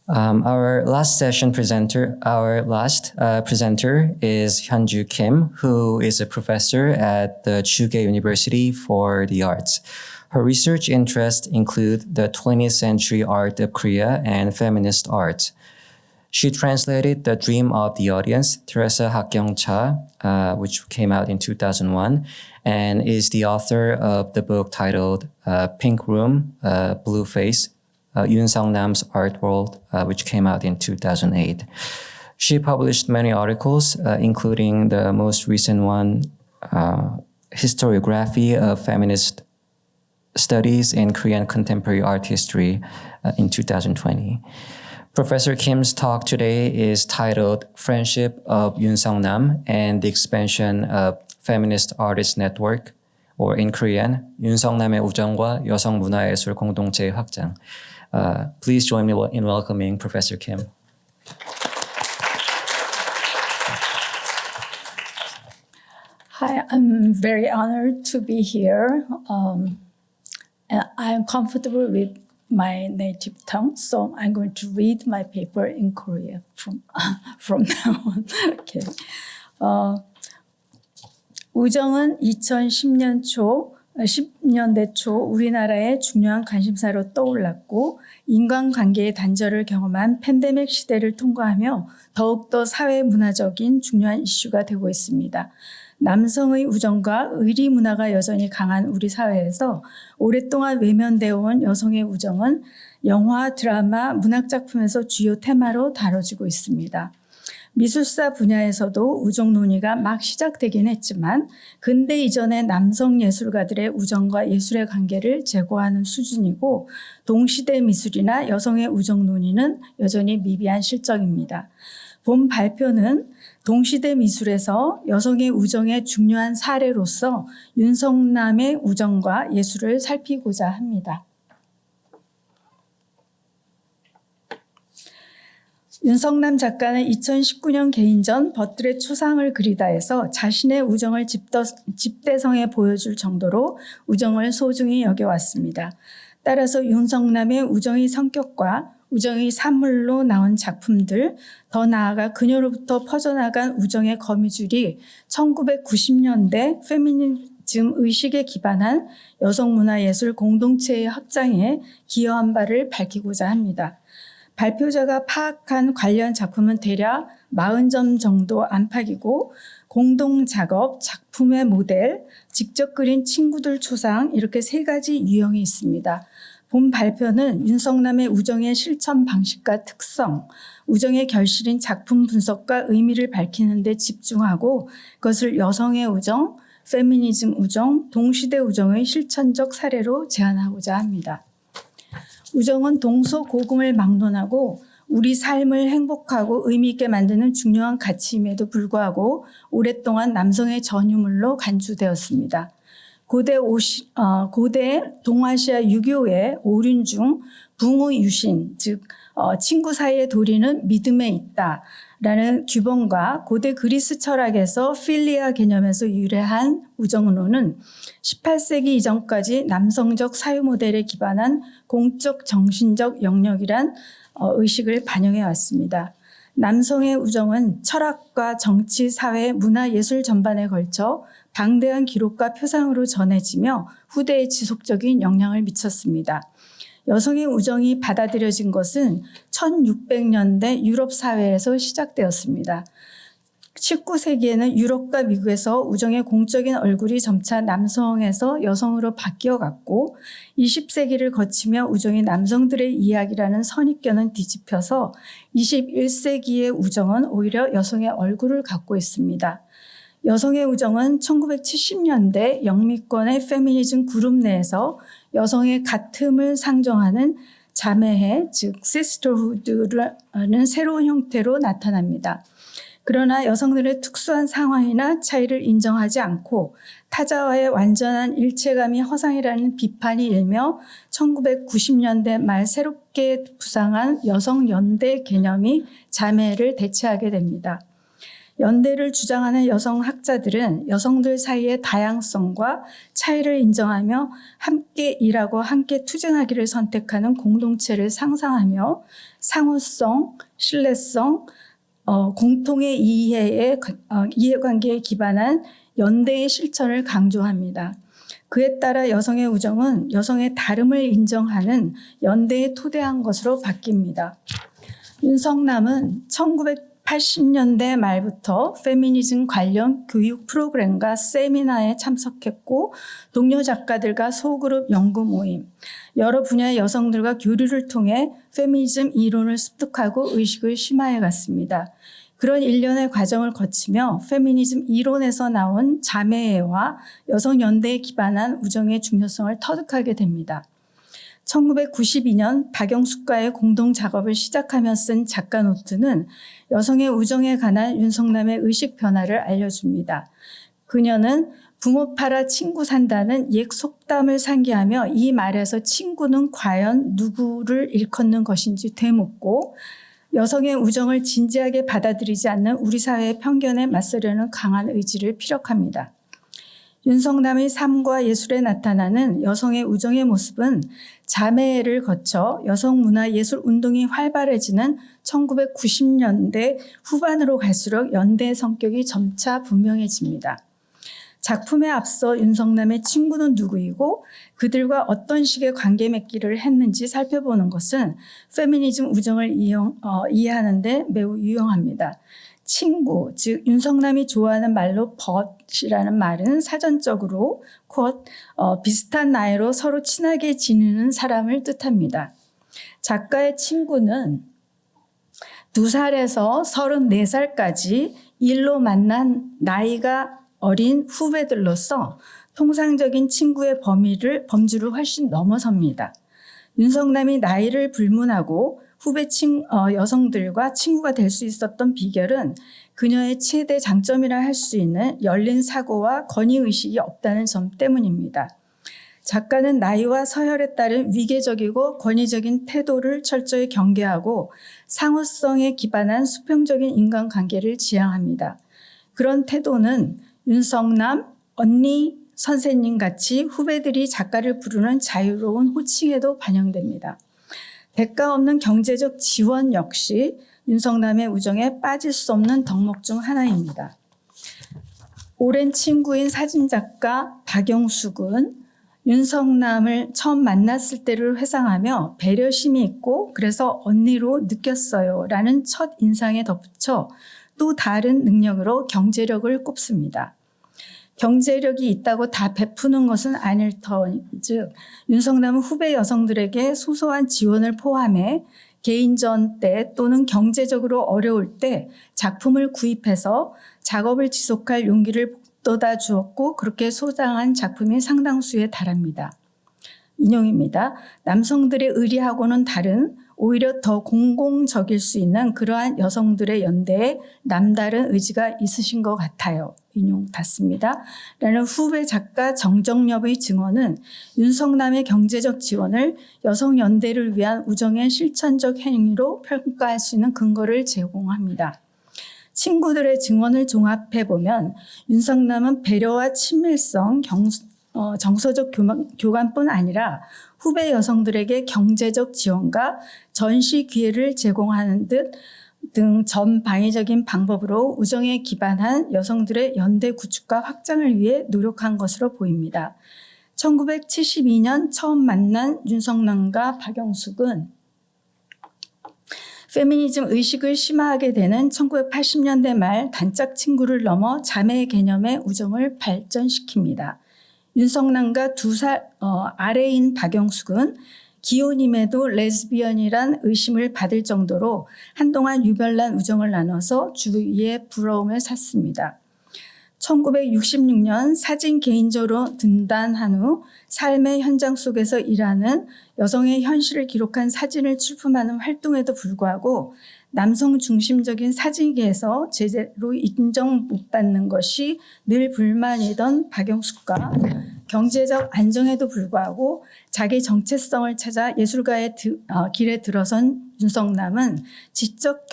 Our last presenter is Hyunju Kim, who is a professor at the Chuge University for the Arts. Her research interests include the 20th century art of Korea and feminist art. She translated The Dream of the Audience, Teresa Hakgyong-cha, which came out in 2001, and is the author of the book titled Pink Room, Blue Face, Yoon Sung-nam's Art World, which came out in 2008. She published many articles, including the most recent one, Historiography of Feminist Studies in Korean Contemporary Art History, in 2020. Professor Kim's talk today is titled Friendship of Yoon Sung-nam and the Expansion of Feminist Artists Network, or in Korean, 윤 성남의 우정과 여성 문화예술 공동체의 확장. Please join me in welcoming Professor Kim. Hi, I'm very honored to be here. And I'm comfortable with my native tongue, so I'm going to read my paper in Korea from now on. Okay. 우정은 10년대 초 우리나라의 중요한 관심사로 떠올랐고 인간관계의 단절을 경험한 팬데믹 시대를 통과하며 더욱더 사회 문화적인 중요한 이슈가 되고 있습니다. 남성의 우정과 의리 문화가 여전히 강한 우리 사회에서 오랫동안 외면되어 온 여성의 우정은 영화, 드라마, 문학작품에서 주요 테마로 다뤄지고 있습니다. 미술사 분야에서도 우정 논의가 막 시작되긴 했지만 근대 이전의 남성 예술가들의 우정과 예술의 관계를 제고하는 수준이고 동시대 미술이나 여성의 우정 논의는 여전히 미비한 실정입니다. 본 발표는 동시대 미술에서 여성의 우정의 중요한 사례로서 윤 성남의 우정과 예술을 살피고자 합니다. 윤 성남 작가는 2019년 개인전 버틀의 추상을 그리다에서 자신의 우정을 집대성에 보여줄 정도로 우정을 소중히 여겨왔습니다. 따라서 윤 성남의 우정의 성격과 우정의 산물로 나온 작품들, 더 나아가 그녀로부터 퍼져나간 우정의 거미줄이 1990년대 페미니즘 의식에 기반한 여성문화예술 공동체의 확장에 기여한 바를 밝히고자 합니다. 발표자가 파악한 관련 작품은 대략 40점 정도 안팎이고 공동작업, 작품의 모델, 직접 그린 친구들 초상 이렇게 3가지 유형이 있습니다. 본 발표는 윤 성남의 우정의 실천 방식과 특성, 우정의 결실인 작품 분석과 의미를 밝히는 데 집중하고 그것을 여성의 우정, 페미니즘 우정, 동시대 우정의 실천적 사례로 제안하고자 합니다. 우정은 동서고금을 막론하고 우리 삶을 행복하고 의미 있게 만드는 중요한 가치임에도 불구하고 오랫동안 남성의 전유물로 간주되었습니다. 고대 동아시아 유교의 오륜 중 붕의 유신, 즉 친구 사이의 도리는 믿음에 있다라는 규범과 고대 그리스 철학에서 필리아 개념에서 유래한 우정론은 18세기 이전까지 남성적 사유 모델에 기반한 공적 정신적 영역이란 의식을 반영해 왔습니다. 남성의 우정은 철학과 정치, 사회, 문화, 예술 전반에 걸쳐 방대한 기록과 표상으로 전해지며 후대에 지속적인 영향을 미쳤습니다. 여성의 우정이 받아들여진 것은 1600년대 유럽 사회에서 시작되었습니다. 19세기에는 유럽과 미국에서 우정의 공적인 얼굴이 점차 남성에서 여성으로 바뀌어갔고 20세기를 거치며 우정이 남성들의 이야기라는 선입견은 뒤집혀서 21세기의 우정은 오히려 여성의 얼굴을 갖고 있습니다. 여성의 우정은 1970년대 영미권의 페미니즘 그룹 내에서 여성의 같음을 상정하는 자매회, 즉 시스터후드라는 새로운 형태로 나타납니다. 그러나 여성들의 특수한 상황이나 차이를 인정하지 않고 타자와의 완전한 일체감이 허상이라는 비판이 일며 1990년대 말 새롭게 부상한 여성연대 개념이 자매를 대체하게 됩니다. 연대를 주장하는 여성 학자들은 여성들 사이의 다양성과 차이를 인정하며 함께 일하고 함께 투쟁하기를 선택하는 공동체를 상상하며 상호성, 신뢰성, 공통의 이해관계에 기반한 연대의 실천을 강조합니다. 그에 따라 여성의 우정은 여성의 다름을 인정하는 연대에 토대한 것으로 바뀝니다. 윤석남은 1980년대 말부터 페미니즘 관련 교육 프로그램과 세미나에 참석했고 동료 작가들과 소그룹 연구 모임, 여러 분야의 여성들과 교류를 통해 페미니즘 이론을 습득하고 의식을 심화해 갔습니다. 그런 일련의 과정을 거치며 페미니즘 이론에서 나온 자매애와 여성연대에 기반한 우정의 중요성을 터득하게 됩니다. 1992년 박영숙과의 공동 작업을 시작하며 쓴 작가 노트는 여성의 우정에 관한 윤석남의 의식 변화를 알려줍니다. 그녀는 부모 팔아 친구 산다는 옛 속담을 상기하며 이 말에서 친구는 과연 누구를 일컫는 것인지 되묻고 여성의 우정을 진지하게 받아들이지 않는 우리 사회의 편견에 맞서려는 강한 의지를 피력합니다. 윤석남의 삶과 예술에 나타나는 여성의 우정의 모습은 자매애를 거쳐 여성문화예술 운동이 활발해지는 1990년대 후반으로 갈수록 연대의 성격이 점차 분명해집니다. 작품에 앞서 윤석남의 친구는 누구이고 그들과 어떤 식의 관계 맺기를 했는지 살펴보는 것은 페미니즘 우정을 이해하는 데 매우 유용합니다. 친구, 즉 윤석남이 좋아하는 말로 벗이라는 말은 사전적으로 비슷한 나이로 서로 친하게 지내는 사람을 뜻합니다. 작가의 친구는 2살에서 34살까지 일로 만난 나이가 어린 후배들로서 통상적인 친구의 범주를 훨씬 넘어섭니다. 윤석남이 나이를 불문하고 후배 여성들과 친구가 될 수 있었던 비결은 그녀의 최대 장점이라 할 수 있는 열린 사고와 권위의식이 없다는 점 때문입니다. 작가는 나이와 서열에 따른 위계적이고 권위적인 태도를 철저히 경계하고 상호성에 기반한 수평적인 인간관계를 지향합니다. 그런 태도는 윤석남, 언니, 선생님 같이 후배들이 작가를 부르는 자유로운 호칭에도 반영됩니다. 대가 없는 경제적 지원 역시 윤석남의 우정에 빠질 수 없는 덕목 중 하나입니다. 오랜 친구인 사진작가 박영숙은 윤석남을 처음 만났을 때를 회상하며 배려심이 있고 그래서 언니로 느꼈어요 라는 첫 인상에 덧붙여 또 다른 능력으로 경제력을 꼽습니다. 경제력이 있다고 다 베푸는 것은 아닐 터인즉 윤석남은 후배 여성들에게 소소한 지원을 포함해 개인전 때 또는 경제적으로 어려울 때 작품을 구입해서 작업을 지속할 용기를 북돋아 주었고 그렇게 소장한 작품이 상당수에 달합니다. 인용입니다. 남성들의 의리하고는 다른 오히려 더 공공적일 수 있는 그러한 여성들의 연대에 남다른 의지가 있으신 것 같아요. 인용 닫습니다. 라는 후배 작가 정정엽의 증언은 윤석남의 경제적 지원을 여성 연대를 위한 우정의 실천적 행위로 평가할 수 있는 근거를 제공합니다. 친구들의 증언을 종합해보면 윤석남은 배려와 친밀성, 정서적 교감뿐 아니라 후배 여성들에게 경제적 지원과 전시 기회를 제공하는 등 전방위적인 방법으로 우정에 기반한 여성들의 연대 구축과 확장을 위해 노력한 것으로 보입니다. 1972년 처음 만난 윤석남과 박영숙은 페미니즘 의식을 심화하게 되는 1980년대 말 단짝 친구를 넘어 자매 개념의 우정을 발전시킵니다. 윤석남과 2살 아래인 박영숙은 기혼임에도 레즈비언이란 의심을 받을 정도로 한동안 유별난 우정을 나눠서 주위의 부러움을 샀습니다. 1966년 사진 개인적으로 등단한 후 삶의 현장 속에서 일하는 여성의 현실을 기록한 사진을 출품하는 활동에도 불구하고 남성 중심적인 사진계에서 제대로 인정 못 받는 것이 늘 불만이던 박영숙과 경제적 안정에도 불구하고 자기 정체성을 찾아 예술가의 길에 들어선 윤석남은 지적,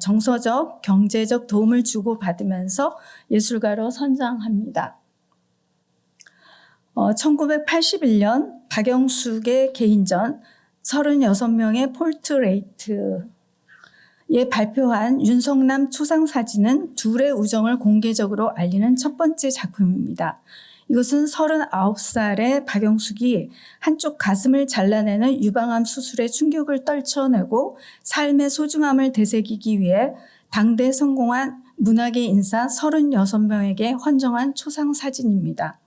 정서적, 경제적 도움을 주고받으면서 예술가로 선장합니다. 1981년 박영숙의 개인전 36명의 포트레이트에 발표한 윤석남 초상 사진은 둘의 우정을 공개적으로 알리는 첫 번째 작품입니다. 이것은 39살의 박영숙이 한쪽 가슴을 잘라내는 유방암 수술의 충격을 떨쳐내고 삶의 소중함을 되새기기 위해 당대 성공한 문학의 인사 36명에게 헌정한 초상 사진입니다.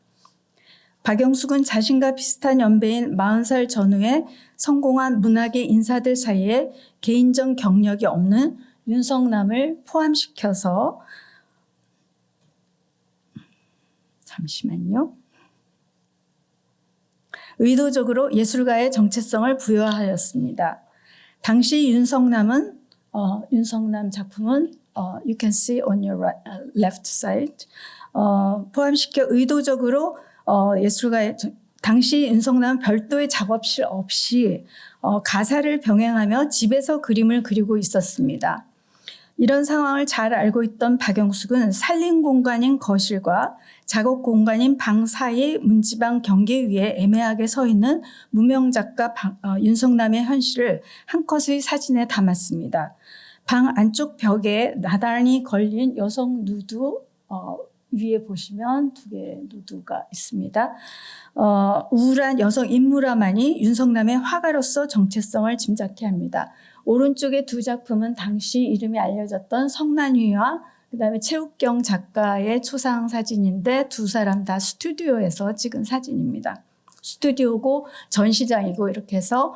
박영숙은 자신과 비슷한 연배인 40살 전후에 성공한 문학의 인사들 사이에 개인적 경력이 없는 윤석남을 포함시켜서 의도적으로 예술가의 정체성을 부여하였습니다. 당시 윤석남 작품은 You can see on your left side 포함시켜 의도적으로 예술가의 당시 윤석남은 별도의 작업실 없이 가사를 병행하며 집에서 그림을 그리고 있었습니다. 이런 상황을 잘 알고 있던 박영숙은 살림 공간인 거실과 작업 공간인 방 사이 문지방 경계 위에 애매하게 서 있는 무명 작가 윤석남의 현실을 한 컷의 사진에 담았습니다. 방 안쪽 벽에 나란히 걸린 여성 누드 위에 보시면 두 개의 누드가 있습니다. 우울한 여성 인물화만이 윤석남의 화가로서 정체성을 짐작케 합니다. 오른쪽의 두 작품은 당시 이름이 알려졌던 성난휘와 그다음에 최욱경 작가의 초상 사진인데 두 사람 다 스튜디오에서 찍은 사진입니다. 스튜디오고 전시장이고 이렇게 해서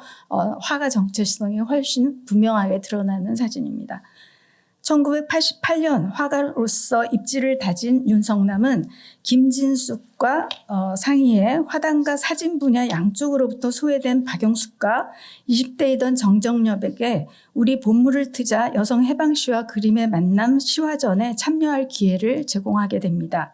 화가 정체성이 훨씬 분명하게 드러나는 사진입니다. 1988년 화가로서 입지를 다진 윤석남은 김진숙과 상의해 화단과 사진 분야 양쪽으로부터 소외된 박영숙과 20대이던 정정엽에게 우리 본물을 트자 여성 해방시와 그림의 만남 시화전에 참여할 기회를 제공하게 됩니다.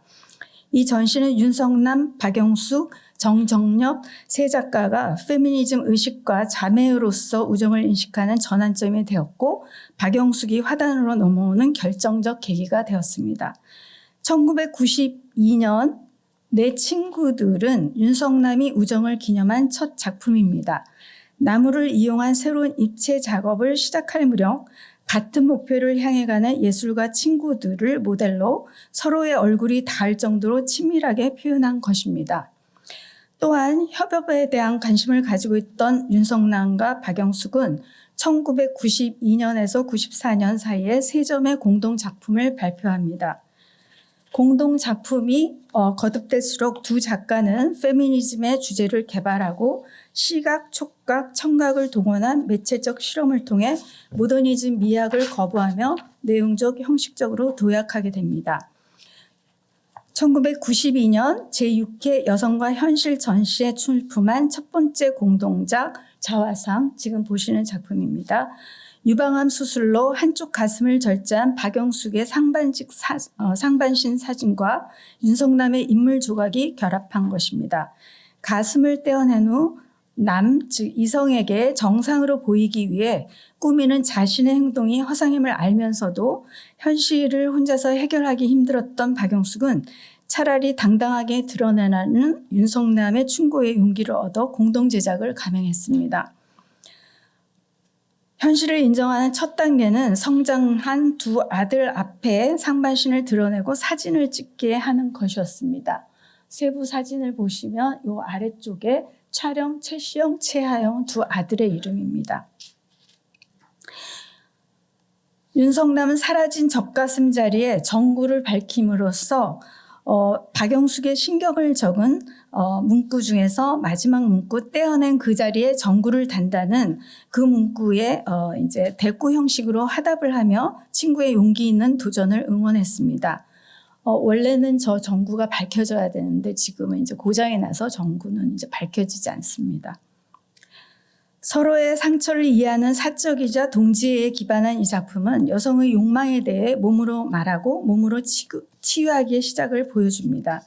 이 전시는 윤석남, 박영숙, 정정엽 세 작가가 페미니즘 의식과 자매로서 우정을 인식하는 전환점이 되었고 박영숙이 화단으로 넘어오는 결정적 계기가 되었습니다. 1992년 내 친구들은 윤석남이 우정을 기념한 첫 작품입니다. 나무를 이용한 새로운 입체 작업을 시작할 무렵 같은 목표를 향해 가는 예술가 친구들을 모델로 서로의 얼굴이 닿을 정도로 친밀하게 표현한 것입니다. 또한 협업에 대한 관심을 가지고 있던 윤석남과 박영숙은 1992년에서 94년 사이에 세 점의 공동 작품을 발표합니다. 공동 작품이 거듭될수록 두 작가는 페미니즘의 주제를 개발하고 시각, 촉각, 청각을 동원한 매체적 실험을 통해 모더니즘 미학을 거부하며 내용적, 형식적으로 도약하게 됩니다. 1992년 제6회 여성과 현실 전시에 출품한 첫 번째 공동작 자화상, 지금 보시는 작품입니다. 유방암 수술로 한쪽 가슴을 절제한 박영숙의 상반신 사진과 윤석남의 인물 조각이 결합한 것입니다. 가슴을 떼어낸 후 즉 이성에게 정상으로 보이기 위해 꾸미는 자신의 행동이 허상임을 알면서도 현실을 혼자서 해결하기 힘들었던 박영숙은 차라리 당당하게 드러내라는 윤석남의 충고의 용기를 얻어 공동 제작을 감행했습니다. 현실을 인정하는 첫 단계는 성장한 두 아들 앞에 상반신을 드러내고 사진을 찍게 하는 것이었습니다. 세부 사진을 보시면 이 아래쪽에 촬영, 최시영, 최하영 두 아들의 이름입니다. 윤석남은 사라진 젖가슴 자리에 정구를 밝힘으로써 박영숙의 신경을 적은 문구 중에서 마지막 문구 떼어낸 그 자리에 정구를 단다는 그 문구에 이제 대꾸 형식으로 화답을 하며 친구의 용기 있는 도전을 응원했습니다. 원래는 저 정구가 밝혀져야 되는데 지금은 이제 고장이 나서 정구는 이제 밝혀지지 않습니다. 서로의 상처를 이해하는 사적이자 동지애에 기반한 이 작품은 여성의 욕망에 대해 몸으로 말하고 몸으로 치유하기의 시작을 보여줍니다.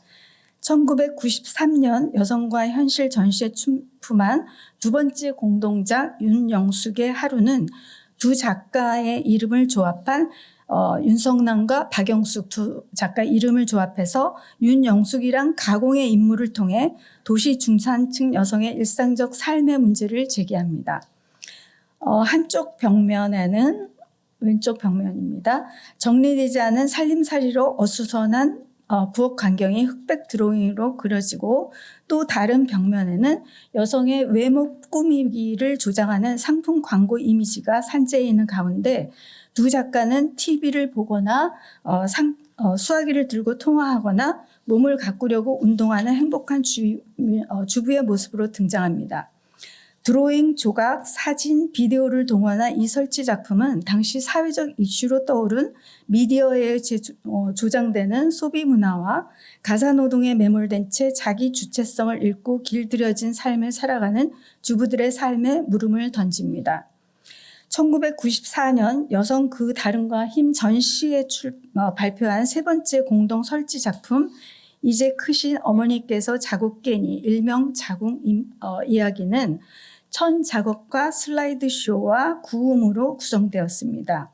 1993년 여성과 현실 전시에 출품한 두 번째 공동작 윤영숙의 하루는 두 작가의 이름을 조합한 윤성남과 박영숙 두 작가 이름을 조합해서 윤영숙이란 가공의 인물을 통해 도시 중산층 여성의 일상적 삶의 문제를 제기합니다. 한쪽 벽면에는 왼쪽 벽면입니다. 정리되지 않은 살림살이로 어수선한 부엌 광경이 흑백 드로잉으로 그려지고 또 다른 벽면에는 여성의 외모 꾸미기를 조장하는 상품 광고 이미지가 산재해 있는 가운데 두 작가는 TV를 보거나 수화기를 들고 통화하거나 몸을 가꾸려고 운동하는 행복한 주부의 모습으로 등장합니다. 드로잉, 조각, 사진, 비디오를 동원한 이 설치 작품은 당시 사회적 이슈로 떠오른 미디어에 조장되는 소비 문화와 가사노동에 매몰된 채 자기 주체성을 잃고 길들여진 삶을 살아가는 주부들의 삶에 물음을 던집니다. 1994년 여성 그 다름과 힘 전시에 발표한 세 번째 공동 설치 작품 이제 크신 어머니께서 작업 깨니 일명 자궁 이야기는 천 작업과 슬라이드 쇼와 구음으로 구성되었습니다.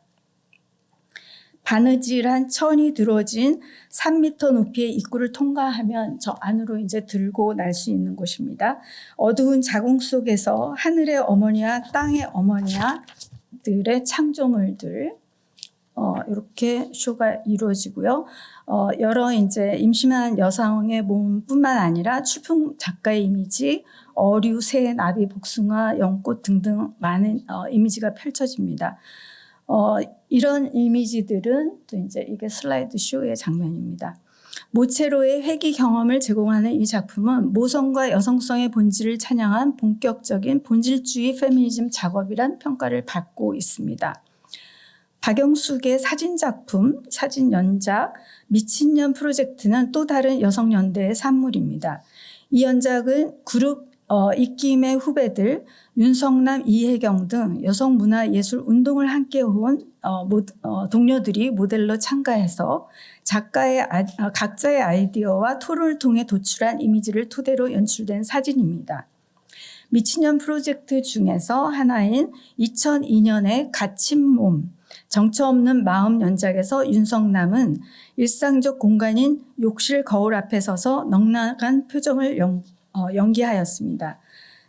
바느질한 천이 들어진 3m 높이의 입구를 통과하면 저 안으로 이제 들고 날 수 있는 곳입니다. 어두운 자궁 속에서 하늘의 어머니와 땅의 어머니들의 창조물들 이렇게 쇼가 이루어지고요. 여러 이제 임신한 여성의 몸뿐만 아니라 출품 작가의 이미지, 어류, 새, 나비, 복숭아, 연꽃 등등 많은 이미지가 펼쳐집니다. 이런 이미지들은 또 이제 이게 슬라이드 쇼의 장면입니다. 모체로의 회귀 경험을 제공하는 이 작품은 모성과 여성성의 본질을 찬양한 본격적인 본질주의 페미니즘 작업이란 평가를 받고 있습니다. 박영숙의 사진작품, 사진연작 미친년 프로젝트는 또 다른 여성연대의 산물입니다. 이 연작은 그룹 입김의 후배들 윤성남, 이혜경 등 여성문화예술 운동을 함께 해온 동료들이 모델로 참가해서 각자의 아이디어와 토론을 통해 도출한 이미지를 토대로 연출된 사진입니다. 미친년 프로젝트 중에서 하나인 2002년의 갇힌 몸, 정처 없는 마음 연작에서 윤성남은 일상적 공간인 욕실 거울 앞에 서서 넉넉한 표정을 연기하였습니다.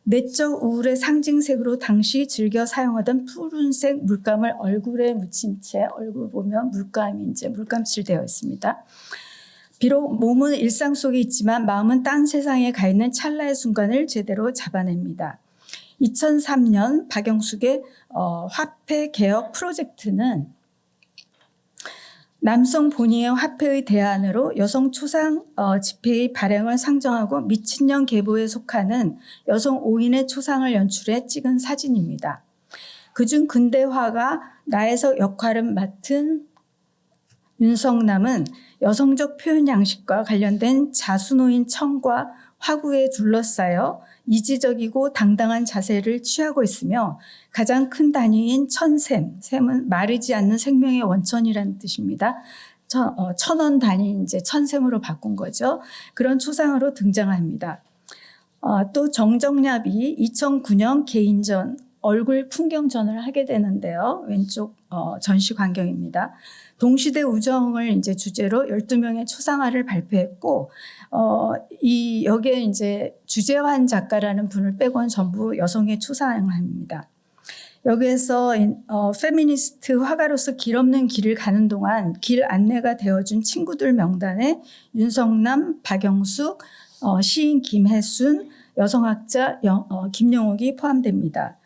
내적 우울의 상징색으로 당시 즐겨 사용하던 푸른색 물감을 얼굴에 묻힌 채 얼굴 보면 물감이 이제 물감칠되어 있습니다. 비록 몸은 일상 속에 있지만 마음은 딴 세상에 가 있는 찰나의 순간을 제대로 잡아냅니다. 2003년 박영숙의 화폐 개혁 프로젝트는 남성 본위의 화폐의 대안으로 여성 초상 지폐의 발행을 상정하고 미친년 계보에 속하는 여성 5인의 초상을 연출해 찍은 사진입니다. 그중 근대화가 나에서 역할을 맡은 윤성남은 여성적 표현 양식과 관련된 자수노인 청과 화구에 둘러싸여 이지적이고 당당한 자세를 취하고 있으며 가장 큰 단위인 천샘, 샘은 마르지 않는 생명의 원천이라는 뜻입니다. 천원 단위 이제 천샘으로 바꾼 거죠. 그런 초상으로 등장합니다. 또 정정яб이 2009년 개인전 얼굴 풍경전을 하게 되는데요. 왼쪽 전시 광경입니다. 동시대 우정을 이제 주제로 12명의 초상화를 발표했고, 여기에 이제 주재환 작가라는 분을 빼고는 전부 여성의 초상화입니다. 여기에서 페미니스트 화가로서 길 없는 길을 가는 동안 길 안내가 되어준 친구들 명단에 윤성남, 박영숙, 시인 김혜순, 여성학자 김영옥이 포함됩니다.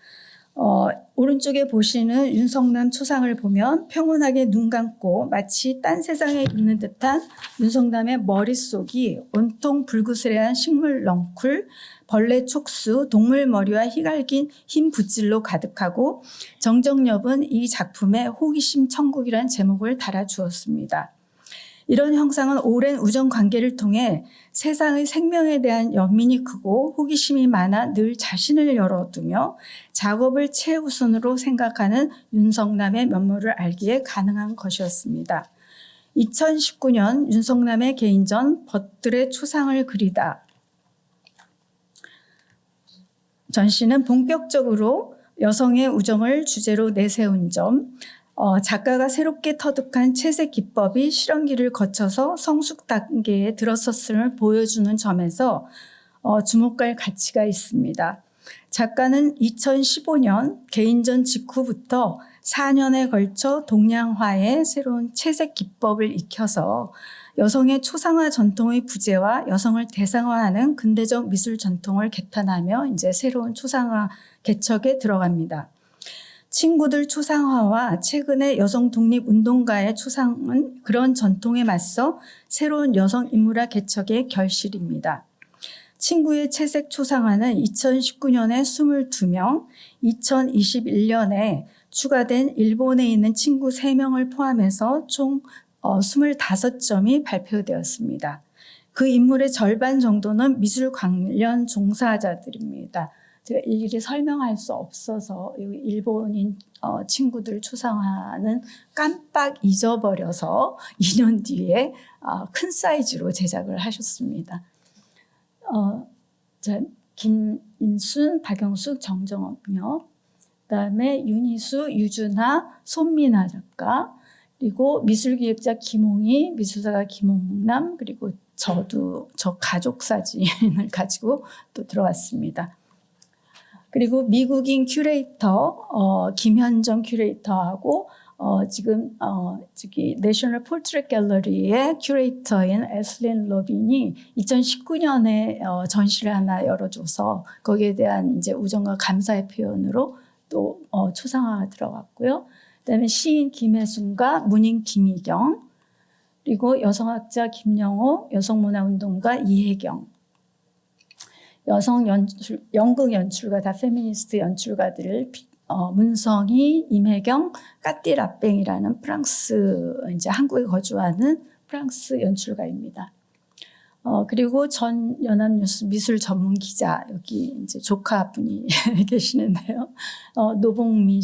오른쪽에 보시는 윤성남 초상을 보면 평온하게 눈 감고 마치 딴 세상에 있는 듯한 윤성남의 머릿속이 온통 불구스레한 식물 넝쿨, 벌레 촉수, 동물 머리와 희갈긴 흰 붓질로 가득하고 정정엽은 이 작품에 호기심 천국이라는 제목을 달아주었습니다. 이런 형상은 오랜 우정 관계를 통해 세상의 생명에 대한 연민이 크고 호기심이 많아 늘 자신을 열어두며 작업을 최우선으로 생각하는 윤성남의 면모를 알기에 가능한 것이었습니다. 2019년 윤석남의 개인전 벗들의 초상을 그리다 전시는 본격적으로 여성의 우정을 주제로 내세운 점, 작가가 새롭게 터득한 채색 기법이 실험기를 거쳐서 성숙 단계에 들어섰음을 보여주는 점에서 주목할 가치가 있습니다. 작가는 2015년 개인전 직후부터 4년에 걸쳐 동양화의 새로운 채색 기법을 익혀서 여성의 초상화 전통의 부재와 여성을 대상화하는 근대적 미술 전통을 개탄하며 이제 새로운 초상화 개척에 들어갑니다. 친구들 초상화와 최근의 여성 독립 운동가의 초상은 그런 전통에 맞서 새로운 여성 인물화 개척의 결실입니다. 친구의 채색 초상화는 2019년에 22명, 2021년에 추가된 일본에 있는 친구 3명을 포함해서 총 25점이 발표되었습니다. 그 인물의 절반 정도는 미술 관련 종사자들입니다. 제가 일일이 설명할 수 없어서 일본인 친구들 초상화는 깜빡 잊어버려서 2년 뒤에 큰 사이즈로 제작을 하셨습니다. 김인순, 박영숙, 정정엽, 그다음에 윤희수, 유준하, 손민아 작가, 그리고 미술기획자 김홍희, 미술사가 김홍남, 그리고 저 가족 사진을 가지고 또 들어왔습니다. 그리고 미국인 큐레이터 김현정 큐레이터하고 지금 저기 내셔널 포트레이트 갤러리의 큐레이터인 에슬린 로빈이 2019년에 전시를 하나 열어줘서 거기에 대한 이제 우정과 감사의 표현으로 또 초상화가 들어갔고요. 그다음에 시인 김혜순과 문인 김희경, 그리고 여성학자 김영호, 여성문화운동가 이혜경, 연극 연출가 다 페미니스트 연출가들을 문성희, 임혜경, 까띠 라뱅이라는 프랑스 이제 한국에 거주하는 프랑스 연출가입니다. 그리고 전 연합뉴스 미술 전문 기자 여기 이제 조카분이 계시는데요. 노봉미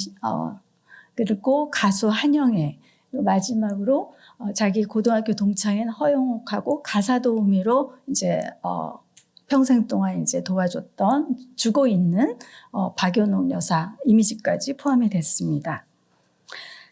그리고 가수 한영애, 마지막으로 자기 고등학교 동창인 허영옥하고 가사 도우미로 이제 평생 동안 이제 주고 있는 박연옥 여사 이미지까지 포함이 됐습니다.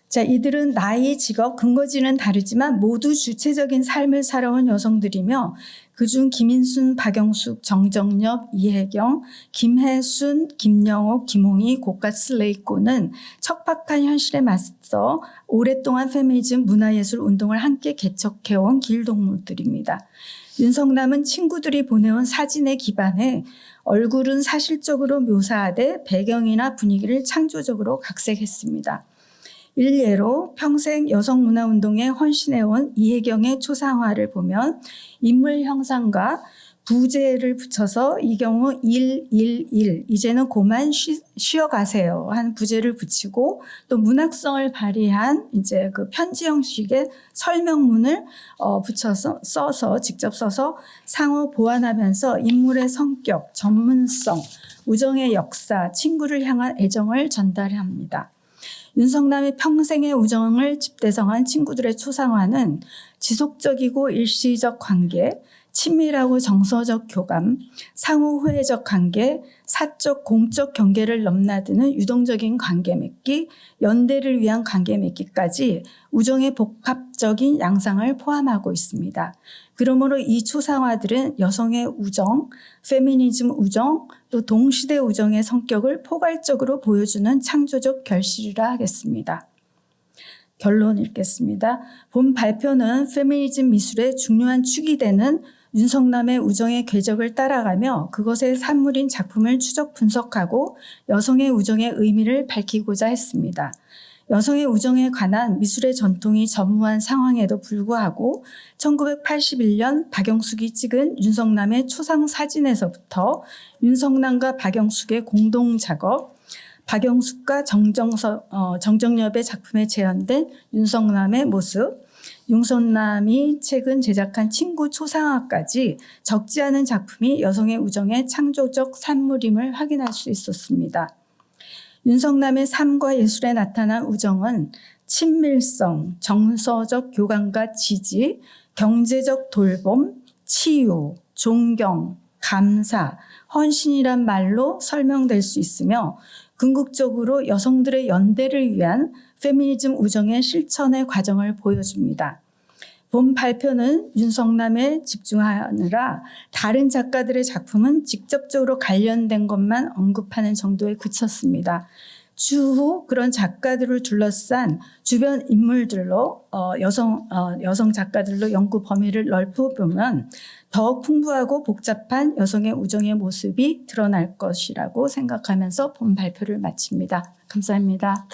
자, 이들은 나이, 직업, 근거지는 다르지만 모두 주체적인 삶을 살아온 여성들이며 그중 김인순, 박영숙, 정정엽, 이혜경, 김혜순, 김영옥, 김홍희, 고가슬레이코는 척박한 현실에 맞서 오랫동안 페미니즘 문화예술 운동을 함께 개척해온 길동무들입니다. 윤석남은 친구들이 보내온 사진에 기반해 얼굴은 사실적으로 묘사하되 배경이나 분위기를 창조적으로 각색했습니다. 일례로 평생 여성문화운동에 헌신해온 이혜경의 초상화를 보면 인물 형상과 부제를 붙여서 이 경우 111 이제는 그만 쉬어가세요 한 부제를 붙이고 또 문학성을 발휘한 이제 그 편지 형식의 설명문을 직접 써서 상호 보완하면서 인물의 성격, 전문성, 우정의 역사, 친구를 향한 애정을 전달합니다. 윤석남의 평생의 우정을 집대성한 친구들의 초상화는 지속적이고 일시적 관계, 친밀하고 정서적 교감, 상호 후회적 관계, 사적 공적 경계를 넘나드는 유동적인 관계 맺기, 연대를 위한 관계 맺기까지 우정의 복합적인 양상을 포함하고 있습니다. 그러므로 이 초상화들은 여성의 우정, 페미니즘 우정, 또 동시대 우정의 성격을 포괄적으로 보여주는 창조적 결실이라 하겠습니다. 결론 읽겠습니다. 본 발표는 페미니즘 미술의 중요한 축이 되는 윤석남의 우정의 궤적을 따라가며 그것의 산물인 작품을 추적 분석하고 여성의 우정의 의미를 밝히고자 했습니다. 여성의 우정에 관한 미술의 전통이 전무한 상황에도 불구하고 1981년 박영숙이 찍은 윤석남의 초상 사진에서부터 윤석남과 박영숙의 공동 작업, 박영숙과 정정엽의 작품에 재현된 윤석남의 모습, 윤석남이 최근 제작한 친구 초상화까지 적지 않은 작품이 여성의 우정의 창조적 산물임을 확인할 수 있었습니다. 윤석남의 삶과 예술에 나타난 우정은 친밀성, 정서적 교감과 지지, 경제적 돌봄, 치유, 존경, 감사, 헌신이란 말로 설명될 수 있으며 궁극적으로 여성들의 연대를 위한 페미니즘 우정의 실천의 과정을 보여줍니다. 본 발표는 윤석남에 집중하느라 다른 작가들의 작품은 직접적으로 관련된 것만 언급하는 정도에 그쳤습니다. 추후 그런 작가들을 둘러싼 주변 인물들로 여성 작가들로 연구 범위를 넓혀보면 더욱 풍부하고 복잡한 여성의 우정의 모습이 드러날 것이라고 생각하면서 본 발표를 마칩니다. 감사합니다.